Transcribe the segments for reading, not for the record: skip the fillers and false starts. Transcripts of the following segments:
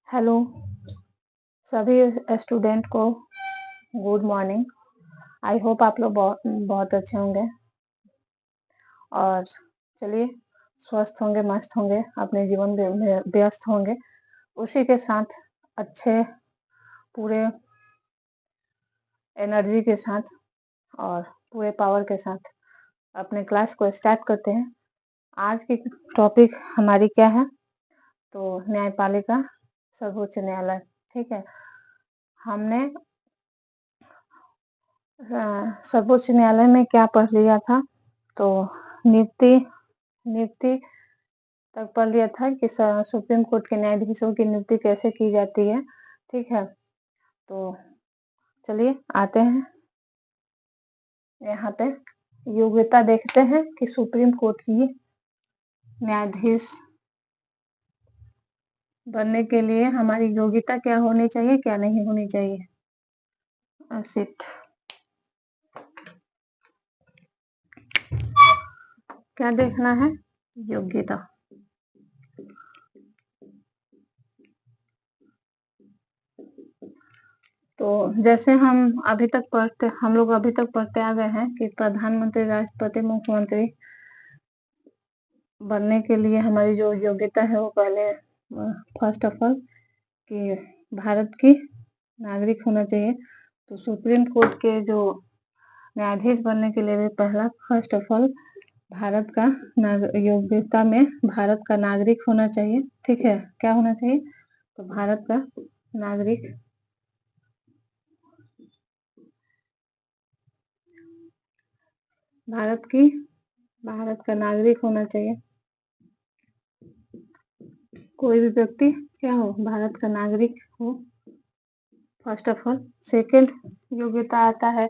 Hello सभी student को good morning. I hope आप लोग बहुत बहुत अच्छे होंगे और चलिए स्वस्थ होंगे, मस्त होंगे, अपने जीवन में व्यस्त होंगे। उसी के साथ अच्छे पूरे एनर्जी के साथ और पूरे पावर के साथ अपने क्लास को स्टार्ट करते हैं। आज की टॉपिक हमारी क्या है? तो न्यायपालिका सर्वोच्च न्यायालय। ठीक है, हमने सर्वोच्च न्यायालय में क्या पढ़ लिया था? तो नियुक्ति तक पढ़ लिया था कि सुप्रीम कोर्ट के न्यायाधीशों की नियुक्ति कैसे की जाती है। ठीक है, तो चलिए आते हैं यहाँ पे योग्यता देखते हैं कि सुप्रीम कोर्ट की न्यायाधीश बनने के लिए हमारी योग्यता क्या होनी चाहिए, क्या नहीं होनी चाहिए। सिट क्या देखना है? योग्यता। तो जैसे हम लोग अभी तक पढ़ते आ गए हैं कि प्रधानमंत्री, राष्ट्रपति, मुख्यमंत्री बनने के लिए हमारी जो योग्यता है वो पहले फर्स्ट ऑफ ऑल कि भारत की नागरिक होना चाहिए। तो सुप्रीम कोर्ट के जो न्यायाधीश बनने के लिए भी पहला फर्स्ट ऑफ ऑल भारत का योग्यता में भारत का नागरिक होना चाहिए। ठीक है, क्या होना चाहिए? तो भारत का नागरिक भारत का नागरिक होना चाहिए। कोई भी व्यक्ति क्या हो, भारत का नागरिक हो फर्स्ट ऑफ ऑल। सेकेंड योग्यता आता है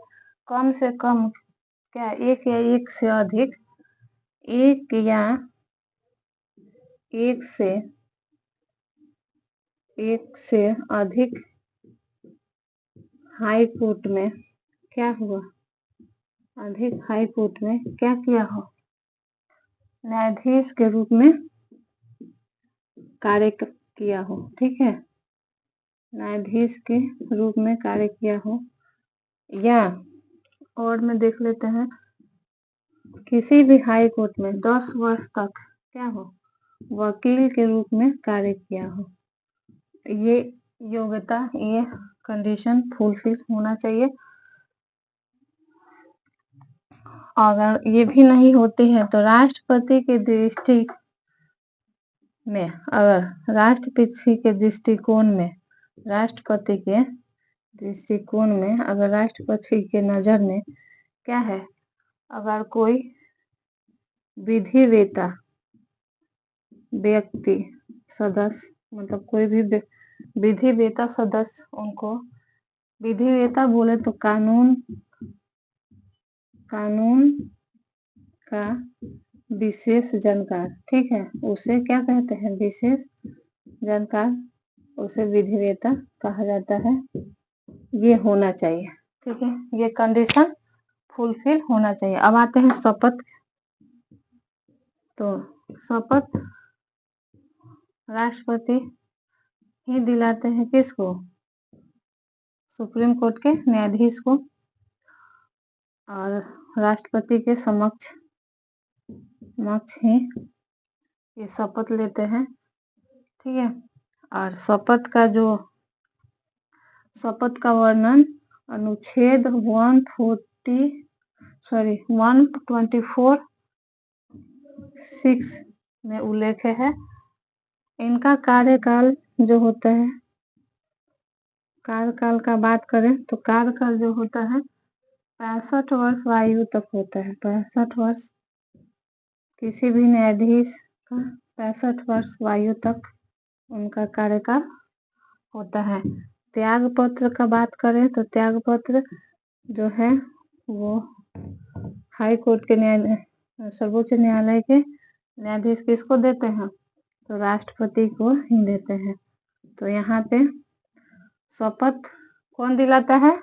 कम से कम क्या, एक या एक से अधिक, एक या एक से अधिक हाई कोर्ट में क्या हुआ, अधिक हाई कोर्ट में क्या किया हो, न्यायाधीश के रूप में कार्य किया हो। ठीक है, न्यायाधीश के रूप में कार्य किया हो, या और में देख लेते हैं किसी भी हाई कोर्ट में 10 वर्ष तक क्या हो, वकील के रूप में कार्य किया हो। ये योग्यता, ये कंडीशन फुलफिल होना चाहिए। अगर ये भी नहीं होती है तो राष्ट्रपति के दृष्टि में, अगर राष्ट्रपति के दृष्टिकोण में अगर राष्ट्रपति के नजर में क्या है, अगर कोई विधिवेता व्यक्ति सदस्य, मतलब कोई भी विधिवेता सदस्य, उनको विधिवेता बोले तो कानून का विशेष जानकार। ठीक है, उसे क्या कहते हैं? विशेष जानकार, उसे विधिवेता कहा जाता है। ये होना चाहिए। ठीक है, ये कंडीशन फुलफिल होना चाहिए। अब आते हैं शपथ। तो शपथ राष्ट्रपति ही दिलाते हैं किसको? सुप्रीम कोर्ट के न्यायाधीश को, और राष्ट्रपति के समक्ष ही ये शपथ लेते हैं। ठीक है, और शपथ का वर्णन अनुच्छेद 124(6) में उल्लेख है। इनका कार्यकाल जो होता है, कार्यकाल का बात करें तो कार्यकाल जो होता है 65 वर्ष आयु तक होता है। 65 वर्ष, किसी भी न्यायाधीश का 65 वर्ष आयु तक उनका कार्यकाल होता है। त्याग पत्र का बात करें तो त्याग पत्र जो है वो हाई कोर्ट के सर्वोच्च न्यायालय के न्यायाधीश किसको देते हैं? तो राष्ट्रपति को ही देते हैं। तो यहाँ पे शपथ कौन दिलाता है?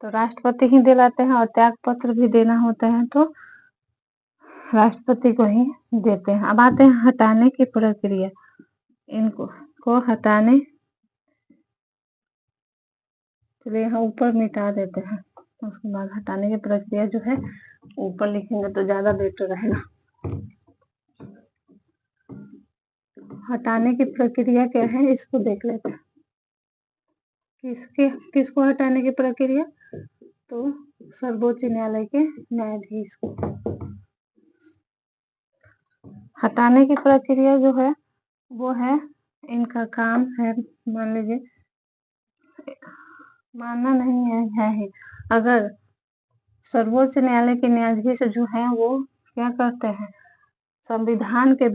तो राष्ट्रपति ही दिलाते हैं, और त्याग पत्र भी देना होता है तो राष्ट्रपति को ही देते हैं। अब आते हैं हटाने की प्रक्रिया। इनको हटाने चलिए यहाँ ऊपर मिटा देते हैं, तो उसके बाद हटाने की प्रक्रिया जो है ऊपर लिखेंगे तो ज्यादा बेटर रहेगा। हटाने की प्रक्रिया क्या है इसको देख लेते हैं। किसको हटाने की प्रक्रिया, तो सर्वोच्च न्यायालय के न्यायाधीश को। हटाने की प्रक्रिया जो है वो है, इनका काम है, मान लीजिए, मानना नहीं है ही, अगर सर्वोच्च न्यायालय के न्यायाधीश जो है वो क्या करते हैं, संविधान के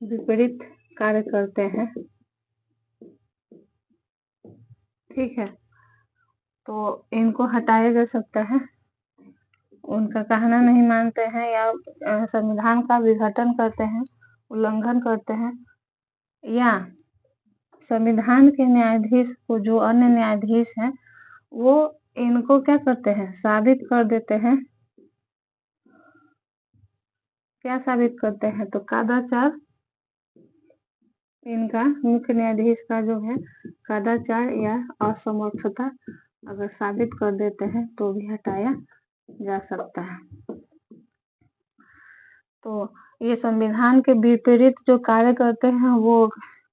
विपरीत कार्य करते हैं, ठीक है, तो इनको हटाया जा सकता है। उनका कहना नहीं मानते हैं या संविधान का विघटन करते हैं, उल्लंघन करते हैं, या संविधान के न्यायाधीश को जो अन्य न्यायाधीश हैं वो इनको क्या करते हैं, साबित कर देते हैं। क्या साबित करते हैं, तो कदाचार, इनका मुख्य न्यायाधीश का जो है कदाचार या असमर्थता अगर साबित कर देते हैं तो भी हटाया जा सकता है। तो ये संविधान के विपरीत जो कार्य करते हैं वो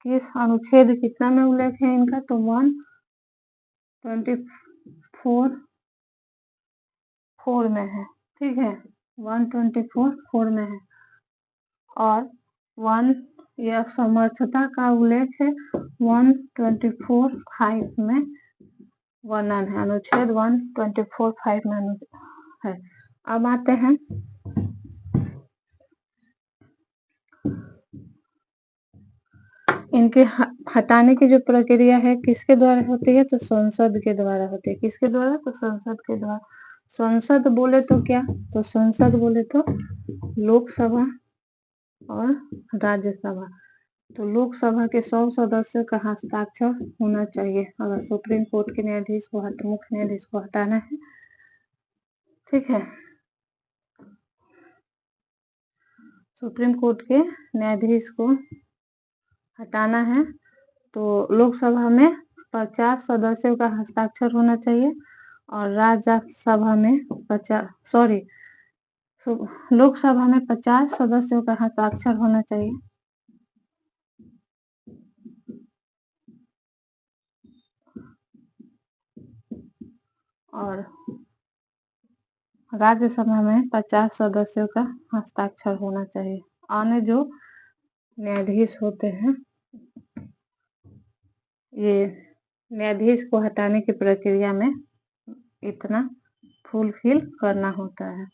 किस अनुच्छेद कितना में उल्लेख है इनका, तो 124(4) में है, ठीक है, 124(4) में है। और यह समर्थता का उल्लेख है 124(5) में वर्णन है, अनुच्छेद 124(5) में है। अब आते हैं इनके हटाने की जो प्रक्रिया है किसके द्वारा होती है, तो संसद के द्वारा होती है। किसके द्वारा, तो संसद के द्वारा। संसद बोले तो क्या, तो संसद बोले तो लोकसभा और राज्यसभा। तो लोकसभा के 100 सदस्यों का हस्ताक्षर होना चाहिए अगर सुप्रीम कोर्ट के न्यायाधीश को मुख्य न्यायाधीश को हटाना है, ठीक है। सुप्रीम कोर्ट के न्यायाधीश को हटाना है तो लोकसभा में 50 सदस्यों का हस्ताक्षर होना चाहिए और राज्यसभा में लोकसभा में 50 सदस्यों का हस्ताक्षर होना चाहिए और राज्यसभा में 50 सदस्यों का हस्ताक्षर होना चाहिए। अन्य जो न्यायाधीश होते हैं, ये न्यायाधीश को हटाने की प्रक्रिया में इतना फुलफिल करना होता है।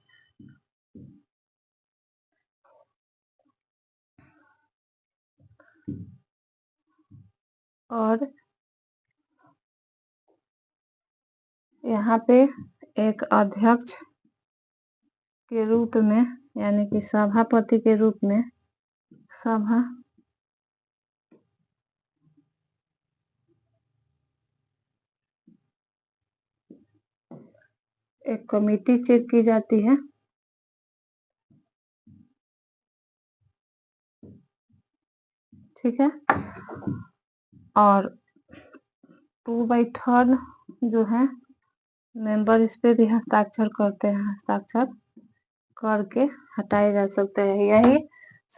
और यहाँ पे एक अध्यक्ष के रूप में यानी कि सभापति के रूप में एक कमेटी चेक की जाती है, ठीक है, और 2/3 जो है मेंबर इस पे भी हस्ताक्षर करते हैं, हस्ताक्षर करके हटाए जा सकते हैं। यही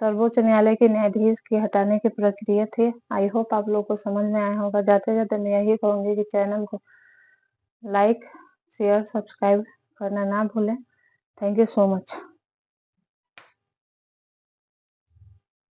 सर्वोच्च न्यायालय के न्यायाधीश की हटाने की प्रक्रिया थी। आई होप आप लोग को समझ में आया होगा। जाते जाते मैं यही कहूंगी कि चैनल को लाइक, शेयर, सब्सक्राइब करना ना भूलें। Thank you so much.